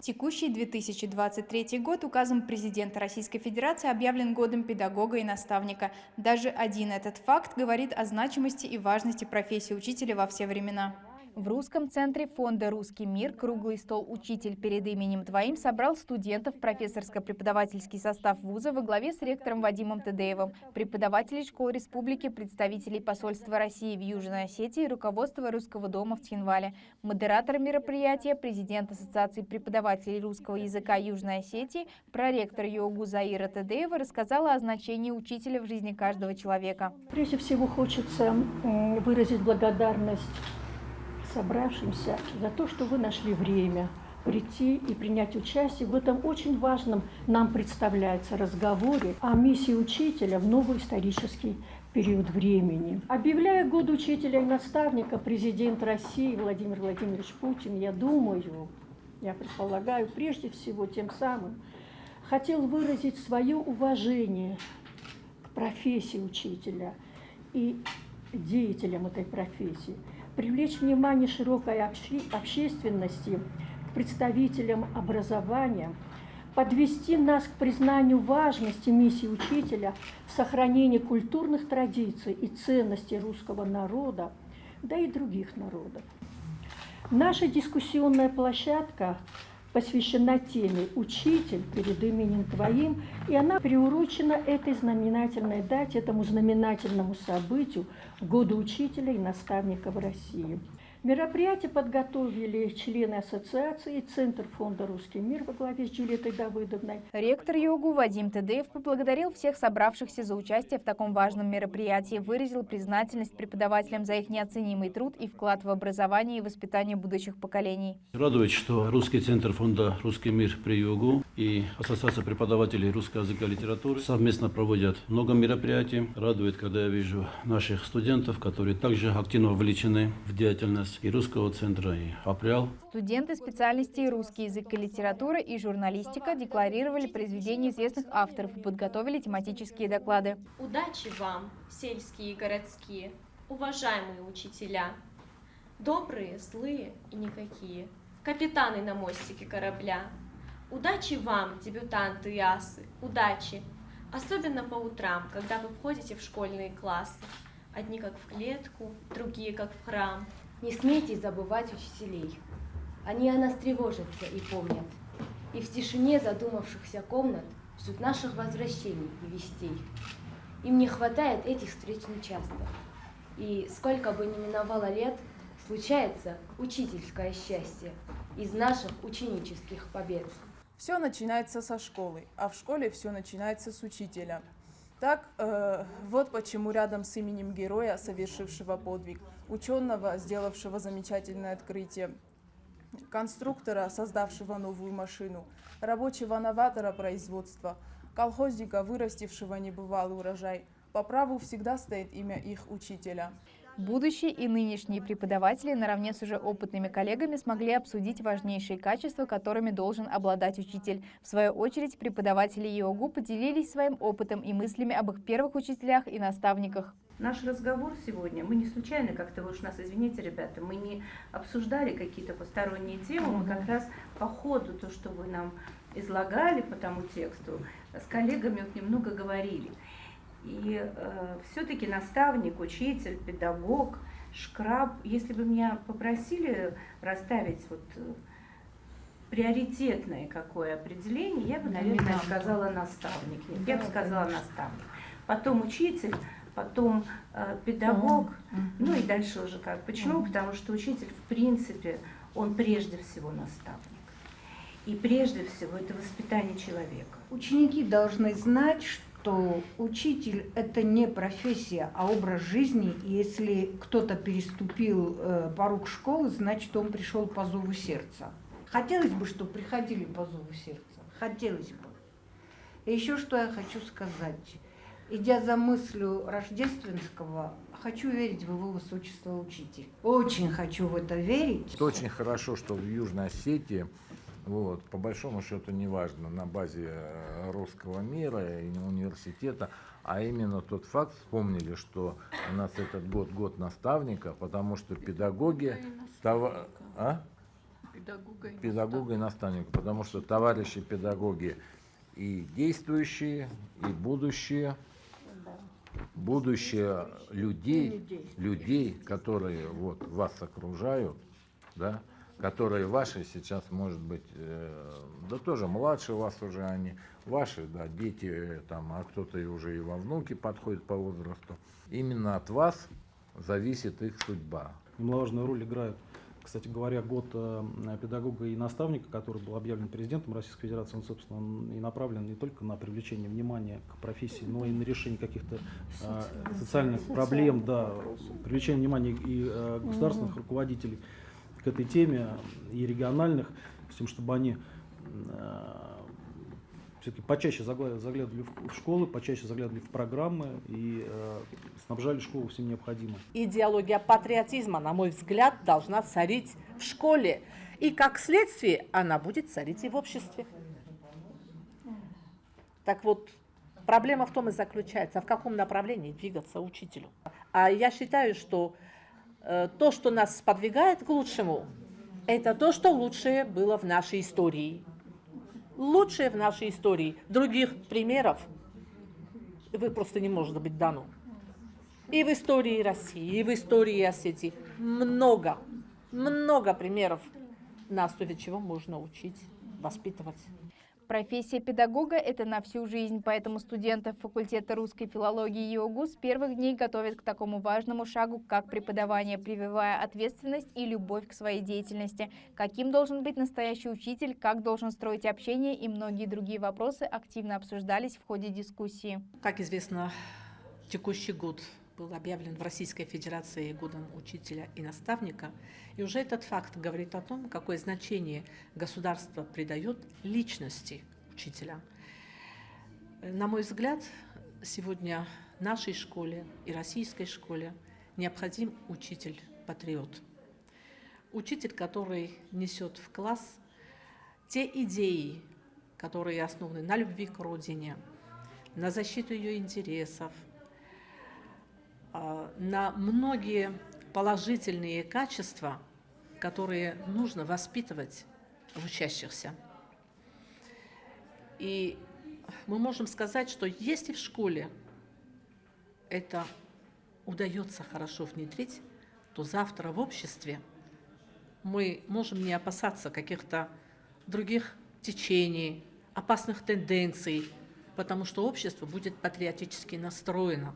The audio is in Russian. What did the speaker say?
Текущий 2023 год указом президента Российской Федерации объявлен годом педагога и наставника. Даже один этот факт говорит о значимости и важности профессии учителя во все времена. В Русском центре фонда «Русский мир» круглый стол «Учитель перед именем Твоим» собрал студентов, профессорско-преподавательский состав вуза во главе с ректором Вадимом Тедеевым, преподавателей школ республики, представителей посольства России в Южной Осетии и руководство Русского дома в Цхинвале. Модератор мероприятия, президент Ассоциации преподавателей русского языка Южной Осетии, проректор ЮОГУ Заира Тедеева рассказала о значении учителя в жизни каждого человека. Прежде всего хочется выразить благодарность собравшимся за то, что вы нашли время прийти и принять участие в этом очень важном, нам представляется, разговоре о миссии учителя в новый исторический период времени. Объявляя год учителя и наставника, президент России Владимир Владимирович Путин, я предполагаю, прежде всего тем самым хотел выразить свое уважение к профессии учителя и деятелям этой профессии, привлечь внимание широкой общественности к представителям образования, подвести нас к признанию важности миссии учителя в сохранении культурных традиций и ценностей русского народа, да и других народов. Наша дискуссионная площадка посвящена теме «Учитель перед именем Твоим», и она приурочена этой знаменательной дате, этому знаменательному событию Году учителя и наставника в России. Мероприятие подготовили члены ассоциации и Центр фонда «Русский мир» во главе с Джульеттой Давыдовной. Ректор ЮОГУ Вадим Тедеев поблагодарил всех собравшихся за участие в таком важном мероприятии, выразил признательность преподавателям за их неоценимый труд и вклад в образование и воспитание будущих поколений. Радует, что Русский центр фонда «Русский мир» при ЮОГУ и Ассоциация преподавателей русского языка и литературы совместно проводят много мероприятий. Радует, когда я вижу наших студентов, которые также активно вовлечены в деятельность и Русского центра, и АПРИАЛ. Студенты специальностей «Русский язык и литература» и «Журналистика» декларировали произведения известных авторов и подготовили тематические доклады. Удачи вам, сельские и городские, уважаемые учителя! Добрые, злые и никакие, капитаны на мостике корабля. Удачи вам, дебютанты и асы, удачи! Особенно по утрам, когда вы входите в школьные классы. Одни как в клетку, другие как в храм. Не смейте забывать учителей. Они о нас тревожатся и помнят. И в тишине задумавшихся комнат ждут наших возвращений и вестей. Им не хватает этих встреч нечасто. И сколько бы ни миновало лет, случается учительское счастье из наших ученических побед. Все начинается со школы, а в школе все начинается с учителя. Так, вот почему рядом с именем героя, совершившего подвиг, ученого, сделавшего замечательное открытие, конструктора, создавшего новую машину, рабочего новатора производства, колхозника, вырастившего небывалый урожай, по праву всегда стоит имя их учителя. Будущие и нынешние преподаватели наравне с уже опытными коллегами смогли обсудить важнейшие качества, которыми должен обладать учитель. В свою очередь, преподаватели ЮОГУ поделились своим опытом и мыслями об их первых учителях и наставниках. Наш разговор сегодня, мы не случайно как-то, вы уж нас извините, ребята, мы не обсуждали какие-то посторонние темы, мы как раз по ходу, то, что вы нам излагали по тому тексту, с коллегами вот немного говорили. И все-таки наставник, учитель, педагог, шкраб, если бы меня попросили расставить вот приоритетное какое определение, я бы, наверное, сказала наставник. Я бы сказала наставник. Потом учитель, потом педагог, ну и дальше уже как. Почему? Потому что учитель, в принципе, он прежде всего наставник. И прежде всего это воспитание человека. Ученики должны знать, что учитель – это не профессия, а образ жизни. И если кто-то переступил порог школы, значит, он пришел по зову сердца. Хотелось бы, чтобы приходили по зову сердца. Хотелось бы. И еще что я хочу сказать. Идя за мыслью Рождественского, хочу верить в его высочество учитель. Очень хочу в это верить. Это очень хорошо, что в Южной Осетии, вот, по большому счету неважно, на базе Русского мира и университета, а именно тот факт, вспомнили, что у нас этот год наставника, потому что педагоги... Педагога и наставника, потому что товарищи педагоги и действующие, и будущее людей, которые вот вас окружают, да, которые ваши сейчас, может быть, да тоже младше вас уже они, ваши, да, дети, там, а кто-то и уже и во внуки подходит по возрасту. Именно от вас зависит их судьба. Немаловажную роль играет, кстати говоря, год педагога и наставника, который был объявлен президентом Российской Федерации. Он, собственно, и направлен не только на привлечение внимания к профессии, но и на решение каких-то социальных проблем, да, привлечение внимания и государственных руководителей к этой теме, и региональных, с тем, чтобы они все-таки почаще заглядывали в школы, почаще заглядывали в программы и снабжали школу всем необходимым. Идеология патриотизма, на мой взгляд, должна царить в школе. И как следствие она будет царить и в обществе. Так вот, проблема в том и заключается, в каком направлении двигаться учителю. А я считаю, что то, что нас сподвигает к лучшему, это то, что лучшее было в нашей истории. Лучшее в нашей истории. Других примеров вы просто не может быть дано. И в истории России, и в истории Осетии много примеров, на основе чего можно учить, воспитывать. Профессия педагога – это на всю жизнь, поэтому студентов факультета русской филологии ЕОГУ с первых дней готовят к такому важному шагу, как преподавание, прививая ответственность и любовь к своей деятельности. Каким должен быть настоящий учитель, как должен строить общение и многие другие вопросы активно обсуждались в ходе дискуссии. Как известно, текущий год был объявлен в Российской Федерации годом учителя и наставника. И уже этот факт говорит о том, какое значение государство придает личности учителя. На мой взгляд, сегодня нашей школе и российской школе необходим учитель-патриот. Учитель, который несет в класс те идеи, которые основаны на любви к родине, на защиту ее интересов, на многие положительные качества, которые нужно воспитывать в учащихся. И мы можем сказать, что если в школе это удается хорошо внедрить, то завтра в обществе мы можем не опасаться каких-то других течений, опасных тенденций, потому что общество будет патриотически настроено.